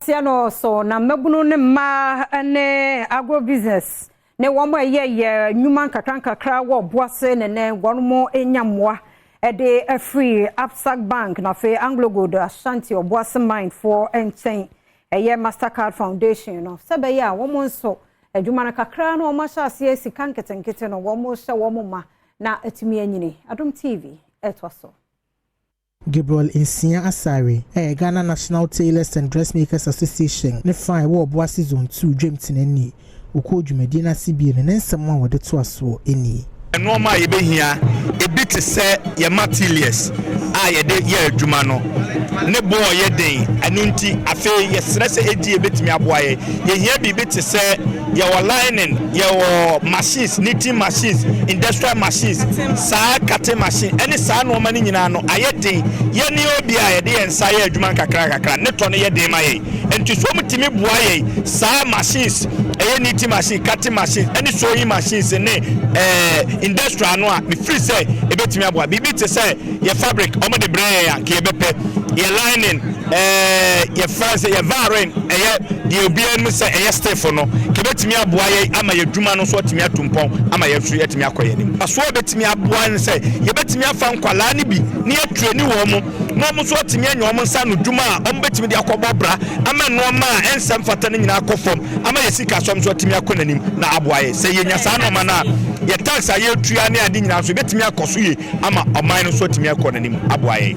Siano so na mebunu ne ma ne agro business ne womo ye nyuma kakra wo Obuasi ne wono enyamwa e de free Absac Bank na fe Anglo Gold Ashanti Obuasi Mine for enchen ye Mastercard Foundation no sebe ya womo nso adwuma na kakra no womo sha ase sika nketenkete no womo sha womo ma na atimi anyini Adom TV etwaso Gabriel Insia Asare, Ghana National Tailors and Dressmakers Association, ne fine wo Obuasi Zone 2 Dreamton eni, uko Medina CBN and someone with the twaso eni. Normal ye be here, a bit to say ye materials. Ye de ye jumano. Ne boy ye day, anunti afe ye stress edi bit me aboye. Ye here be bit to say ye were lining, ye were machines, knitting machines, industrial machines, sa cutting machine, any sa no money in ano, aye day, ye ni obi aye day and say juman kakra, net on ye day my and to so much me boy, sa machines, a knitting machine, cutting machine, any sewing machines and industrial no me free say e betimi aboa bibi te say ye fabric omo de brand ya ke bepe ye lining ye france ye varin ye de obian mu say ye staff no ke betimi aboa ye ama ye dwuma no so otimi atumpon ama ye hwe yetimi akoye nim aso betimi aboa ne say ye betimi afa nkwala ne bi ne ye treni wo mu no mu so otimi anya wo nsa no dwuma omo betimi de akobọ bra ama no ma ensem fata ne nyina akofom ama ye sika som so otimi akonanim na aboa ye say ye nya sa no ma na ye tax aye tuya ne ade nyina so betimi akoso ye ama oman no so timi akọ nanim aboaye